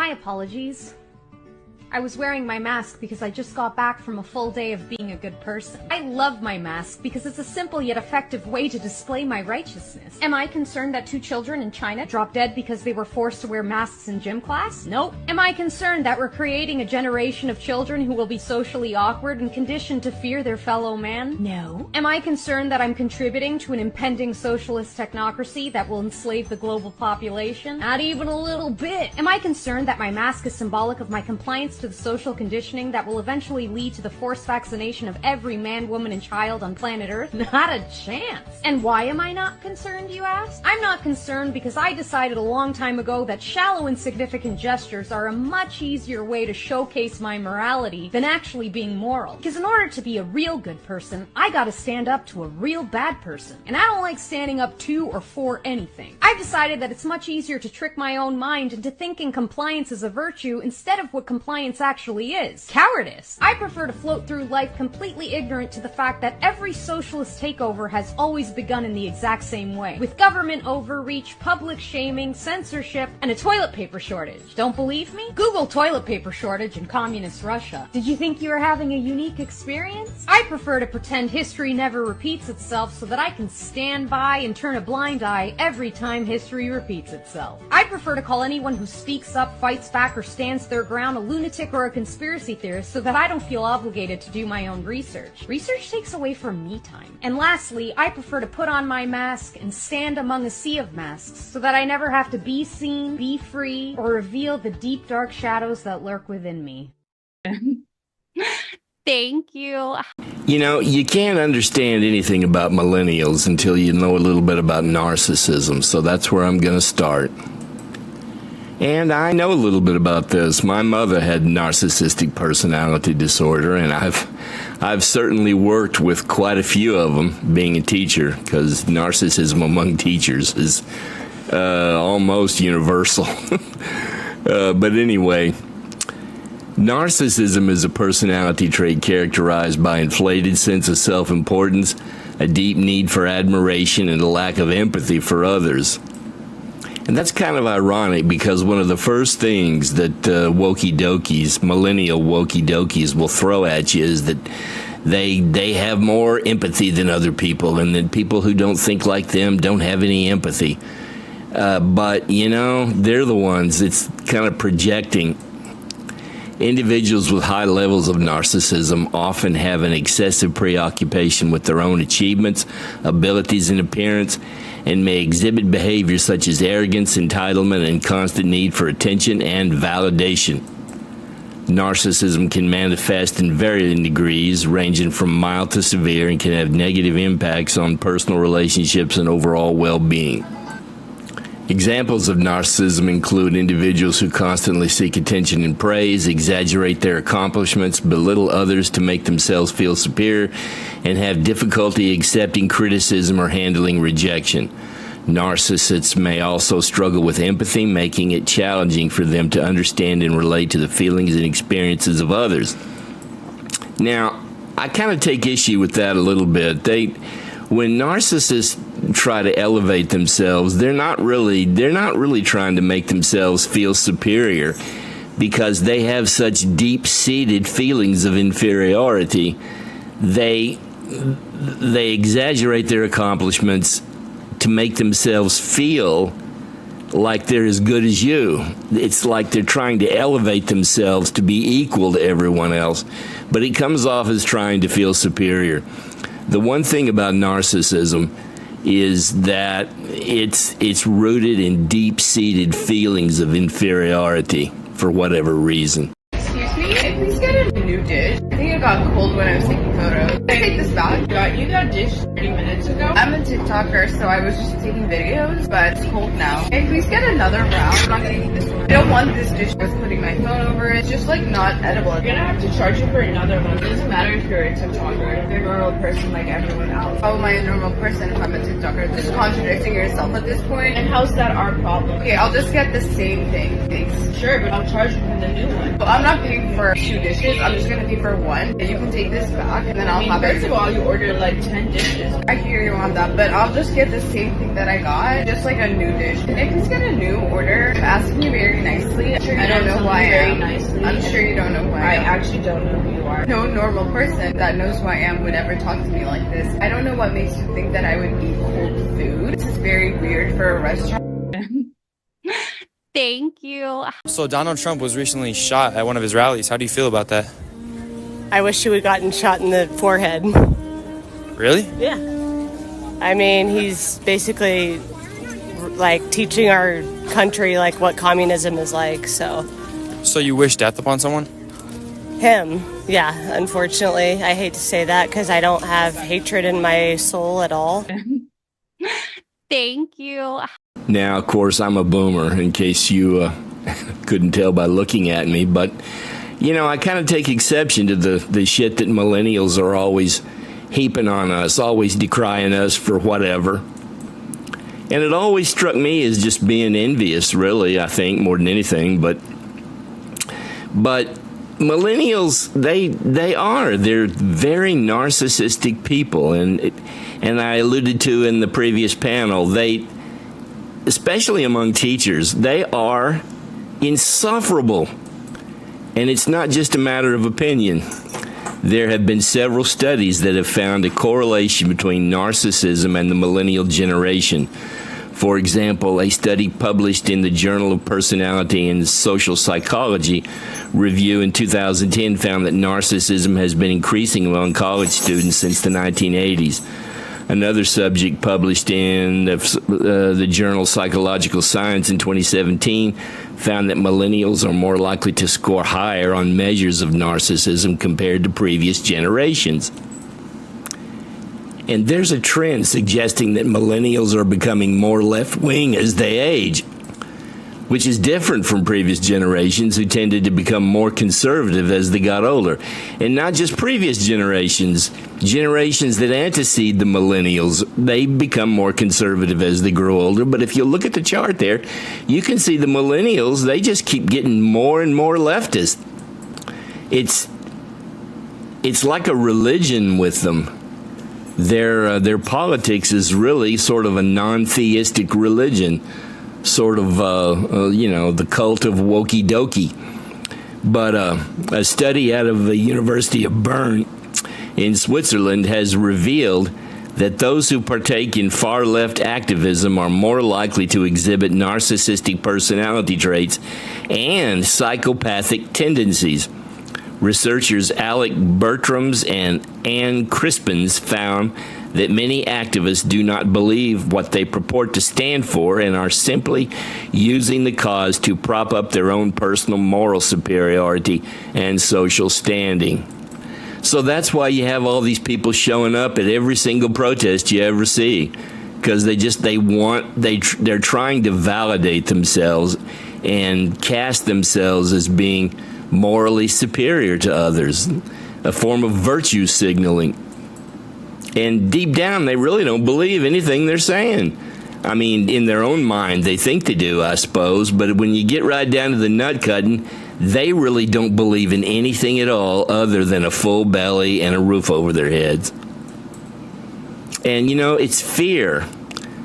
My apologies. I was wearing my mask because I just got back from a full day of being a good person. I love my mask because it's a simple yet effective way to display my righteousness. Am I concerned that 2 children in China dropped dead because they were forced to wear masks in gym class? Nope. Am I concerned that we're creating a generation of children who will be socially awkward and conditioned to fear their fellow man? No. Am I concerned that I'm contributing to an impending socialist technocracy that will enslave the global population? Not even a little bit. Am I concerned that my mask is symbolic of my compliance to the social conditioning that will eventually lead to the forced vaccination of every man, woman, and child on planet Earth? Not a chance. And why am I not concerned, you ask? I'm not concerned because I decided a long time ago that shallow, insignificant gestures are a much easier way to showcase my morality than actually being moral. Because in order to be a real good person, I gotta stand up to a real bad person. And I don't like standing up to or for anything. I've decided that it's much easier to trick my own mind into thinking compliance is a virtue instead of what compliance actually is. Cowardice. I prefer to float through life completely ignorant to the fact that every socialist takeover has always begun in the exact same way, with government overreach, public shaming, censorship, and a toilet paper shortage. Don't believe me? Google toilet paper shortage in communist Russia. Did you think you were having a unique experience? I prefer to pretend history never repeats itself so that I can stand by and turn a blind eye every time history repeats itself. I prefer to call anyone who speaks up, fights back, or stands their ground a lunatic or a conspiracy theorist so that I don't feel obligated to do my own research. Research takes away from me time. And lastly, I prefer to put on my mask and stand among a sea of masks so that I never have to be seen, be free, or reveal the deep dark shadows that lurk within me. Thank you. You know, you can't understand anything about millennials until you know a little bit about narcissism, so that's where I'm going to start. And I know a little bit about this. My mother had narcissistic personality disorder, and I've certainly worked with quite a few of them being a teacher, because narcissism among teachers is almost universal. But anyway, narcissism is a personality trait characterized by inflated sense of self-importance, a deep need for admiration, and a lack of empathy for others. And that's kind of ironic because one of the first things that millennial wokie-dokies will throw at you is that they have more empathy than other people, and that people who don't think like them don't have any empathy. But, you know, they're the ones. It's kind of projecting. Individuals with high levels of narcissism often have an excessive preoccupation with their own achievements, abilities, and appearance, and may exhibit behaviors such as arrogance, entitlement, and constant need for attention and validation. Narcissism can manifest in varying degrees, ranging from mild to severe, and can have negative impacts on personal relationships and overall well-being. Examples of narcissism include individuals who constantly seek attention and praise, exaggerate their accomplishments, belittle others to make themselves feel superior, and have difficulty accepting criticism or handling rejection. Narcissists may also struggle with empathy, making it challenging for them to understand and relate to the feelings and experiences of others. Now, I kind of take issue with that a little bit. When narcissists try to elevate themselves, they're not really trying to make themselves feel superior, because they have such deep-seated feelings of inferiority. They exaggerate their accomplishments to make themselves feel like they're as good as you. It's like they're trying to elevate themselves to be equal to everyone else, but it comes off as trying to feel superior. The one thing about narcissism is that it's rooted in deep-seated feelings of inferiority for whatever reason. Excuse me, can I please get a new dish? I think it got cold when I was taking photos. Can I take this back? You got a dish 30 minutes ago? I'm a TikToker, so I was just taking videos, but it's cold now. Can I please get another round? I'm not gonna eat this one. I don't want this dish. I was putting my phone over it. It's just like not edible. You're gonna have to charge you for another one. It doesn't matter if you're a TikToker. You're a normal person like everyone else. How am I a normal person if I'm a TikToker? Just contradicting yourself at this point. And how's that our problem? Okay, I'll just get the same thing. Thanks. Sure, but I'll charge you for the new one. Well, I'm not paying for 2 dishes. I'm just gonna pay for one. And you can take this back. and then I'll have it. First of all, you ordered like 10 dishes. I hear you on that, but I'll just get the same thing that I got, just like a new dish. Can I please get a new order? I'm asking you very nicely. I don't know who I am. I'm sure you don't know who I am. I actually don't know who you are. No normal person that knows who I am would ever talk to me like this. I don't know what makes you think that I would eat cold food. This is very weird for a restaurant. Thank you. So Donald Trump was recently shot at one of his rallies. How do you feel about that? I wish he would have gotten shot in the forehead. Really? Yeah. I mean, he's basically like teaching our country like what communism is like, so. So you wish death upon someone? Him, yeah, unfortunately. I hate to say that because I don't have hatred in my soul at all. Thank you. Now, of course, I'm a boomer, in case you couldn't tell by looking at me. But, you know, I kind of take exception to the shit that millennials are always heaping on us, always decrying us for whatever. And it always struck me as just being envious, really, I think, more than anything. But millennials, they're very narcissistic people. And I alluded to in the previous panel, especially among teachers, they are insufferable. And it's not just a matter of opinion. There have been several studies that have found a correlation between narcissism and the millennial generation. For example, a study published in the Journal of Personality and Social Psychology review in 2010 found that narcissism has been increasing among college students since the 1980s. Another subject published in the journal Psychological Science in 2017 found that millennials are more likely to score higher on measures of narcissism compared to previous generations. And there's a trend suggesting that millennials are becoming more left-wing as they age, which is different from previous generations who tended to become more conservative as they got older. And not just previous generations that antecede the millennials, they become more conservative as they grow older. But if you look at the chart there, you can see the millennials, they just keep getting more and more leftist. It's like a religion with them. Their politics is really sort of a non-theistic religion. Sort of, the cult of wokey dokey. But a study out of the University of Bern in Switzerland has revealed that those who partake in far-left activism are more likely to exhibit narcissistic personality traits and psychopathic tendencies. Researchers Alec Bertrams and Anne Crispins found that many activists do not believe what they purport to stand for and are simply using the cause to prop up their own personal moral superiority and social standing. So that's why you have all these people showing up at every single protest you ever see, because they're trying to validate themselves and cast themselves as being morally superior to others, a form of virtue signaling. And deep down, they really don't believe anything they're saying. I mean, in their own mind, they think they do, I suppose. But when you get right down to the nut cutting, they really don't believe in anything at all other than a full belly and a roof over their heads. And, it's fear.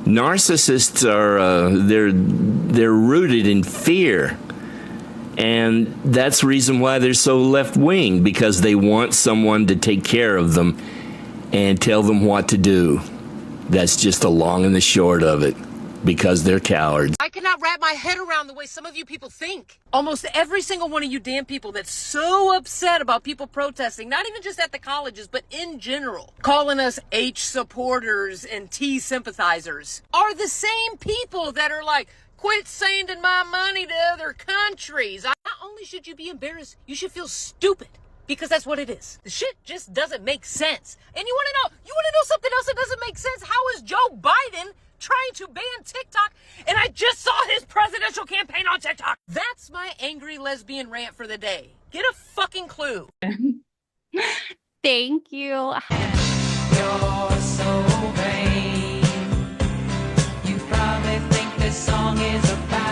Narcissists are, they're rooted in fear. And that's the reason why they're so left-wing, because they want someone to take care of them and tell them what to do. That's just the long and the short of it, because they're cowards. I cannot wrap my head around the way some of you people think. Almost every single one of you damn people that's so upset about people protesting, not even just at the colleges, but in general, calling us H supporters and T sympathizers, are the same people that are like, quit sending my money to other countries. Not only should you be embarrassed, you should feel stupid. Because that's what it is. The shit just doesn't make sense. And you want to know something else that doesn't make sense? How is Joe Biden trying to ban TikTok? And I just saw his presidential campaign on TikTok. That's my angry lesbian rant for the day. Get a fucking clue. Thank you. You're so vain. You probably think this song is about